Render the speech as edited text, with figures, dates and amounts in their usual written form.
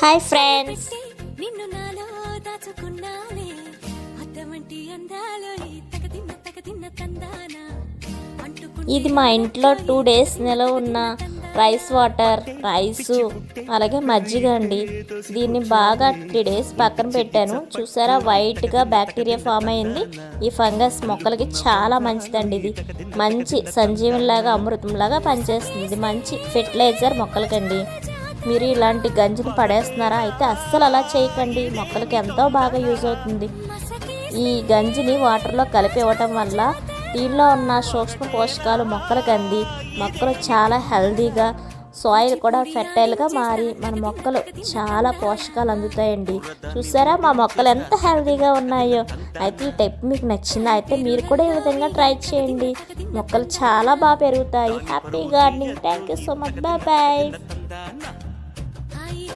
Hi friends, నిన్ను నాలో దాచుకున్నానే అద్దమంటి అందాలో తగతిన్న తందాన ఇది మా ఇంట్లో 2 days నిలవ ఉన్న రైస్ వాటర్, రైసు అలాగే మజ్జిగ అండి. దీన్ని బాగా 3 days పక్కన పెట్టాను. చూసారా, వైట్గా బ్యాక్టీరియా ఫామ్ అయింది. ఈ ఫంగస్ మొక్కలకి చాలా మంచిదండి. ఇది మంచి సంజీవనిలాగా, అమృతంలాగా పనిచేస్తుంది. ఇది మంచి ఫెర్టిలైజర్ మొక్కలకండి. మీరు ఇలాంటి గంజిని పడేస్తున్నారా? అయితే అస్సలు అలా చేయకండి, మొక్కలకి ఎంతో బాగా యూజ్ అవుతుంది. ఈ గంజిని వాటర్లో కలిపి ఇవ్వటం వల్ల దీనిలో ఉన్న సూక్ష్మ పోషకాలు మొక్కలకు అంది మొక్కలు చాలా హెల్దీగా, సాయిల్ కూడా ఫెర్టైల్గా మారి మన మొక్కలు చాలా పోషకాలు అందుతాయండి. చూసారా మా మొక్కలు ఎంత హెల్దీగా ఉన్నాయో. అయితే ఈ టిప్ మీకు నచ్చిందా? అయితే మీరు కూడా ఈ విధంగా ట్రై చేయండి, మొక్కలు చాలా బాగా పెరుగుతాయి. Happy gardening. Thank you so much. Bye bye.